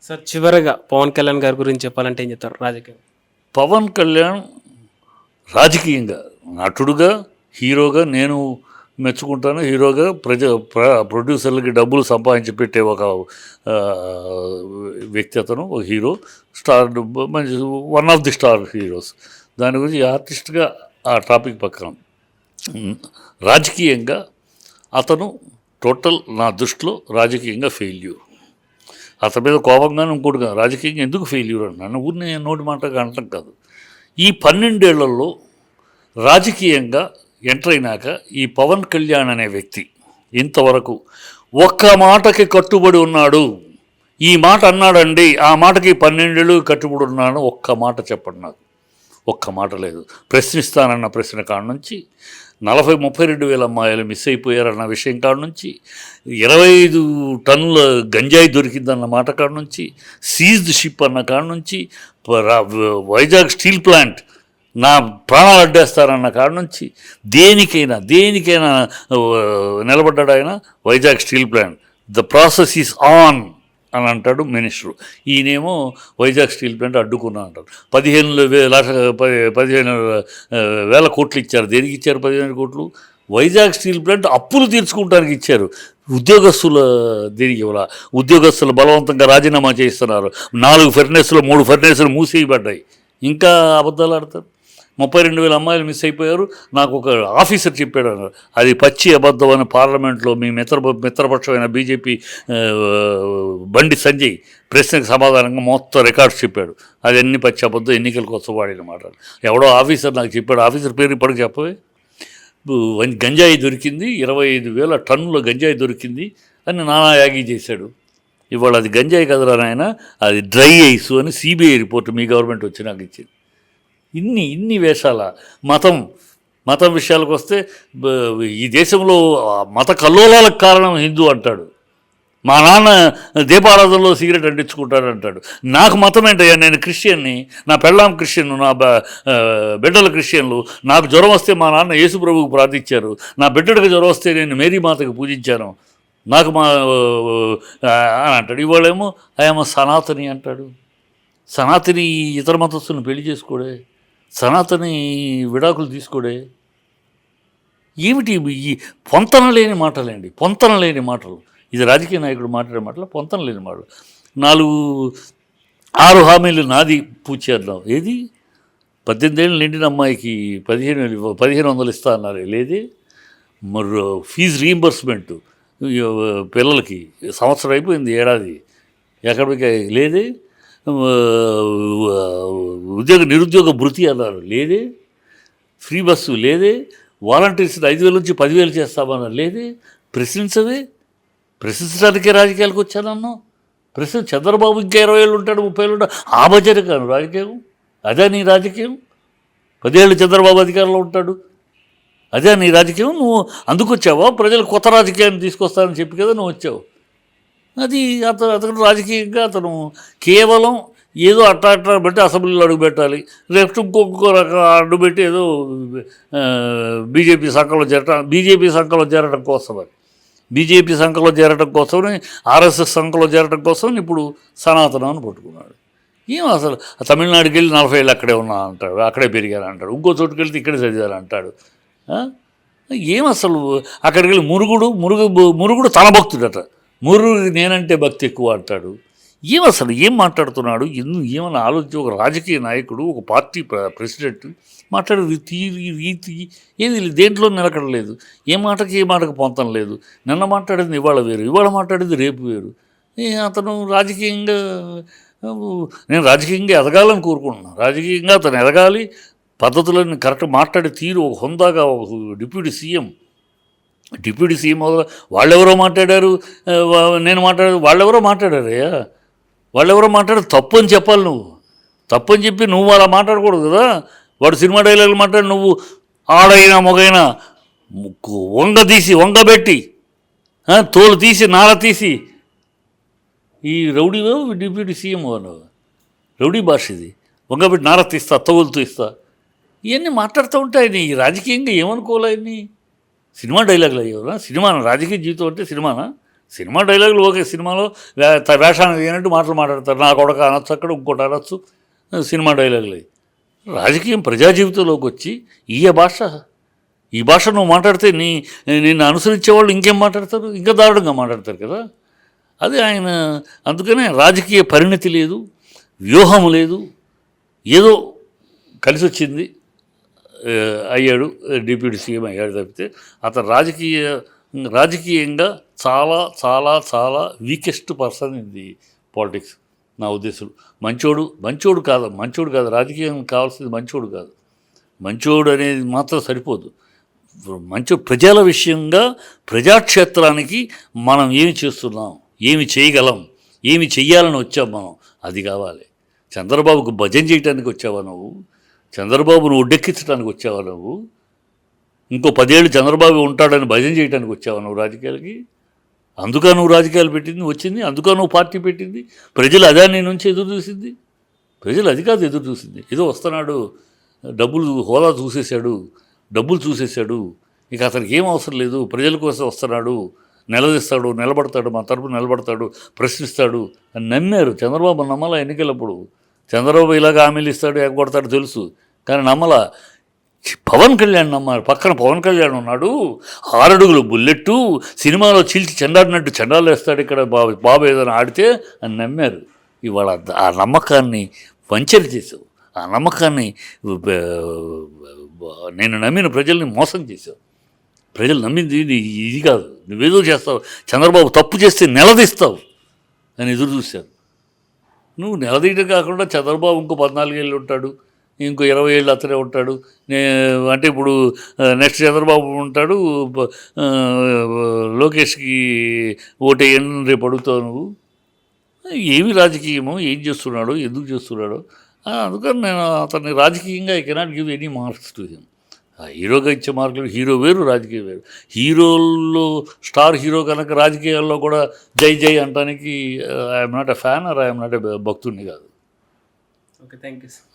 Sir చివరగా పవన్ కళ్యాణ్ గారి గురించి చెప్పాలంటే ఏం చెప్తారు రాజకీయం? పవన్ కళ్యాణ్ రాజకీయంగా నటుడుగా హీరోగా నేను మెచ్చుకుంటాను. హీరోగా ప్రొడ్యూసర్లకి డబ్బులు సంపాదించి పెట్టే ఒక ఆ, వ్యక్తి అతను, ఒక హీరో, స్టార్, మంచి one of the star heroes. దాని గురించి ఆర్టిస్ట్గా ఆ టాపిక్ పక్కన, రాజకీయంగా అతను టోటల్ నా దృష్టిలో రాజకీయంగా ఫెయిల్యూర్. అతని మీద కోపంగానే ఇంకోటి కాదు, రాజకీయంగా ఎందుకు ఫెయిల్యూర్ అన్నాను, ఊరిని నోటి మాటగా అనటం కాదు. ఈ 12 ఏళ్లలో రాజకీయంగా ఎంటర్ అయినాక ఈ పవన్ కళ్యాణ్ అనే వ్యక్తి ఇంతవరకు ఒక్క మాటకి కట్టుబడి ఉన్నాడు. ఈ మాట అన్నాడండి, ఆ మాటకి 12 ఏళ్ళు కట్టుబడి ఉన్నాడు. ఒక్క మాట చెప్పండి నాకు, ఒక్క మాట లేదు. ప్రశ్నిస్తానన్న ప్రశ్న కాడ నుంచి 32 వేల అమ్మాయిలు మిస్ అయిపోయారన్న విషయం కాడ నుంచి, 25 టన్నుల గంజాయి దొరికిందన్న మాట కాడ నుంచి, సీజ్డ్ షిప్ అన్న కాడ నుంచి, వైజాగ్ స్టీల్ ప్లాంట్ నా ప్రాణాలు అడ్డేస్తారన్న కాడ నుంచి, దేనికైనా నిలబడ్డాడు ఆయన. Vizag steel plant, the process is on అని అంటాడు మినిస్టరు. ఈయనేమో వైజాగ్ స్టీల్ ప్లాంట్ అడ్డుకున్నా అంటారు. 15,000 కోట్లు ఇచ్చారు. దేనికి ఇచ్చారు 15 కోట్లు? వైజాగ్ స్టీల్ ప్లాంట్ అప్పులు తీర్చుకుంటానికి ఇచ్చారు. ఉద్యోగస్తుల దేనికి ఇవ్వాల? ఉద్యోగస్తులు బలవంతంగా రాజీనామా చేస్తున్నారు. 4 ఫెర్నెస్లు 3 ఫెర్నెస్లు మూసేయబడ్డాయి. ఇంకా అబద్ధాలు ఆడతారు. 32,000 అమ్మాయిలు మిస్ అయిపోయారు. నాకు ఒక ఆఫీసర్ చెప్పాడు అన్నారు. అది పచ్చి అబద్ధం అని పార్లమెంట్లో మీ మిత్రపక్షమైన బీజేపీ బండి సంజయ్ ప్రశ్నకు సమాధానంగా మొత్తం రికార్డ్స్ చెప్పాడు. అది అన్ని పచ్చి అబద్ధం, ఎన్నికల కోసం వాడిన మాటలు. ఎవడో ఆఫీసర్ నాకు చెప్పాడు. ఆఫీసర్ పేరు ఇప్పటికి చెప్పవే. గంజాయి దొరికింది, 25,000 టన్నుల గంజాయి దొరికింది అని నానా యాగి చేశాడు. ఇవాళ అది గంజాయి కదరా నాయన, అది డ్రై ఐస్ అని సిబిఐ రిపోర్ట్ మీ గవర్నమెంట్ వచ్చి నాకు ఇచ్చింది. ఇన్ని వేషాల మతం విషయాలకు వస్తే, ఈ దేశంలో మత కల్లోలాలకు కారణం హిందూ అంటాడు. మా నాన్న దీపారాధనలో సిగరెట్ అంటించుకుంటాడు అంటాడు. నాకు మతం ఏంటయ్యా? నేను క్రిస్టియన్ని, నా పెళ్ళాం క్రిస్టియన్, నా బిడ్డలు క్రిస్టియన్లు. నాకు జ్వరం వస్తే మా నాన్న యేసుప్రభువుకు ప్రార్థించారు. నా బిడ్డడికి జ్వరం వస్తే నేను మేరీ మాతకు పూజించాను. నాకు అని అంటాడు. ఇవాళేమో ఆయమ సనాతని అంటాడు. సనాతని ఇతర మతస్థులను పెళ్లి చేసుకోడే, సనాతని విడాకులు తీసుకోడే. ఏమిటి ఈ పొంతన లేని మాటలేండి, పొంతన లేని మాటలు. ఇది రాజకీయ నాయకుడు మాట్లాడే మాటలు, పొంతన లేని మాటలు. 6 హామీలు నాది పూచేద్దాం. ఏది 18 ఏళ్ళు నిండిన అమ్మాయికి 1500 ఇస్తా అన్నారు. లేదే. మరి ఫీజు రీయింబర్స్మెంటు పిల్లలకి సంవత్సరం అయిపోయింది, ఏడాది ఎక్కడికి లేదే. నిరుద్యోగ భృతి అన్నారు. లేదే. ఫ్రీ బస్సు లేదే. వాలంటీర్స్ని 5,000 నుంచి 10,000 చేస్తామన్నారు. లేదే. ప్రశ్నించడానికే రాజకీయాలకు వచ్చానన్నావు. చంద్రబాబు ఇంకా 20 ఏళ్ళు ఉంటాడు, 30 ఏళ్ళు ఉంటాడు. ఆ బడ్జెట్ కాను రాజకీయం. అదే నీ రాజకీయం. 10 ఏళ్ళు చంద్రబాబు అధికారంలో ఉంటాడు. అదే నీ రాజకీయం. నువ్వు అందుకు వచ్చావా? ప్రజలు కొత్త రాజకీయాన్ని తీసుకొస్తానని చెప్పి కదా నువ్వు వచ్చావు. అది అతను రాజకీయంగా అతను కేవలం ఏదో అట్లా పెట్టి అసెంబ్లీలో అడుగుపెట్టాలి, లేకపోతే ఇంకొక రకం అడ్డుపెట్టి ఏదో బీజేపీ సంఖలో చేరడం కోసమని, బీజేపీ సంఖలో చేరడం కోసమని, ఆర్ఎస్ఎస్ సంఖలో చేరడం కోసం ఇప్పుడు సనాతనాన్ని పట్టుకున్నాడు. ఏం అసలు తమిళనాడుకి వెళ్ళి 40 ఏళ్ళు అక్కడే ఉన్నా అంటాడు, అక్కడే పెరిగాను అంటాడు. ఇంకో చోటుకి వెళ్తే ఇక్కడే చదివాను అంటాడు. ఏం అసలు అక్కడికి వెళ్ళి మురుగుడు తన భక్తుడట, మురుగుడికి నేనంటే భక్తి ఎక్కువ అంటాడు. ఏం మాట్లాడుతున్నాడు? ఏమన్నా ఆలోచించి ఒక రాజకీయ నాయకుడు, ఒక పార్టీ ప్రెసిడెంట్ మాట్లాడే రీతి ఏది దేంట్లో నిలకడలేదు. ఏ మాటకు పొంతం లేదు. నిన్న మాట్లాడేది ఇవాళ వేరు, ఇవాళ మాట్లాడేది రేపు వేరు. అతను రాజకీయంగా, నేను రాజకీయంగా ఎదగాలని కోరుకుంటున్నాను. రాజకీయంగా అతను ఎదగాలి, పద్ధతులన్నీ కరెక్ట్ మాట్లాడే తీరు, ఒక హుందాగా ఒక డిప్యూటీ సీఎం వాళ్ళెవరో మాట్లాడారు, నేను వాళ్ళెవరో మాట్లాడారయ్యా. వాళ్ళెవరో మాట్లాడారు, తప్పు అని చెప్పాలి. నువ్వు తప్పు అని చెప్పి నువ్వు అలా మాట్లాడకూడదు కదా. వాడు సినిమా డైలాగులు మాట్లాడి నువ్వు ఆడైనా మొగైనా వంగబెట్టి తోలు తీసి నార తీసి, ఈ రౌడీలో డిప్యూటీ సీఎం వాళ్ళు రౌడీ భాష ఇది. వంగబెట్టి నార తీస్తా, తోలుతూ ఇస్తా, ఇవన్నీ మాట్లాడుతూ ఉంటాయి. ఈ రాజకీయంగా ఏమనుకోవాలని సినిమా డైలాగులు అయ్యేవరా? సినిమానా? రాజకీయ జీవితం అంటే సినిమానా? సినిమా డైలాగులు ఓకే, సినిమాలో వేషానికి అయినట్టు మాటలు మాట్లాడతారు. నా కొడక అనొచ్చు, అక్కడ ఇంకోటి అనొచ్చు, సినిమా డైలాగులు. రాజకీయం ప్రజా జీవితంలోకి వచ్చి ఈ భాష నువ్వు మాట్లాడితే నిన్ను అనుసరించే వాళ్ళు ఇంకేం మాట్లాడతారు, ఇంకా దారుణంగా మాట్లాడతారు కదా. అది ఆయన. అందుకనే రాజకీయ పరిణతి లేదు, వ్యూహం లేదు, ఏదో కలిసి వచ్చింది, అయ్యాడు, డిప్యూటీ సీఎం అయ్యాడు తప్పితే అతను రాజకీయంగా చాలా చాలా చాలా వీకెస్ట్ పర్సన్ ఇది పాలిటిక్స్ నా ఉద్దేశంలో. మంచోడు కాదు, రాజకీయం కావాల్సింది మంచోడు కాదు. మంచోడు అనేది మాత్రం సరిపోదు. ప్రజల విషయంగా ప్రజాక్షేత్రానికి మనం ఏమి చేస్తున్నాం, ఏమి చేయగలం, ఏమి చెయ్యాలని వచ్చాం మనం, అది కావాలి. చంద్రబాబుకు భజన చేయడానికి వచ్చావా నువ్వు? చంద్రబాబును ఒడ్డెక్కించడానికి వచ్చావా నువ్వు? ఇంకో 10 ఏళ్ళు చంద్రబాబు ఉంటాడని భజన చేయడానికి వచ్చావా నువ్వు రాజకీయాలకి? అందుక నువ్వు రాజకీయాలు వచ్చింది, అందుక నువ్వు పార్టీ పెట్టింది. ప్రజలు అదే నీ నుంచి ఎదురు చూసింది. ప్రజలు అది కాదు ఎదురు చూసింది, ఏదో వస్తున్నాడు, హోదా డబ్బులు చూసేశాడు, ఇక అతనికి ఏం అవసరం లేదు, ప్రజల కోసం వస్తున్నాడు, నిలబడతాడు, మా తరపున నిలబడతాడు, ప్రశ్నిస్తాడు అని నమ్మారు. చంద్రబాబు నమ్మలా ఎన్నికలప్పుడు. చంద్రబాబు ఇలాగ హామీలు ఇస్తాడు, ఎగ్గొడతాడు తెలుసు, కానీ నమ్మలా. పవన్ కళ్యాణ్ నమ్మారు. పక్కన పవన్ కళ్యాణ్ ఉన్నాడు, 6 అడుగులు బుల్లెట్టు, సినిమాలో చీల్చి చెండాడినట్టు చెండాలు వేస్తాడు ఇక్కడ బాబు ఏదైనా ఆడితే అని నమ్మారు. ఇవాళ ఆ నమ్మకాన్ని వంచన చేసావు, ఆ నమ్మకాన్ని నేను నమ్మిన ప్రజల్ని మోసం చేశావు. ప్రజలు నమ్మింది ఇది కాదు, నువ్వేదో చేస్తావు, చంద్రబాబు తప్పు చేస్తే నిలదీస్తావు అని ఎదురు చూశారు. నువ్వు నిలదీయడం కాకుండా చంద్రబాబు ఇంకో 14 ఏళ్ళు ఉంటాడు, ఇంకో 20 ఏళ్ళు అతనే ఉంటాడు, అంటే ఇప్పుడు నెక్స్ట్ చంద్రబాబు ఉంటాడు, లోకేష్కి ఓటేయని రేపు అడుగుతావు నువ్వు. ఏమి రాజకీయమో, ఏం చేస్తున్నాడో, ఎందుకు చేస్తున్నాడో. అందుకని నేను అతన్ని రాజకీయంగా I cannot give any marks to him. హీరోగా ఇచ్చే మార్కులు, హీరో వేరు, రాజకీయం వేరు. హీరోల్లో స్టార్ హీరో కనుక రాజకీయాల్లో కూడా జై అంటానికి I'm not a fan or I'm not a భక్తుడిని కాదు. Okay, thank you sir.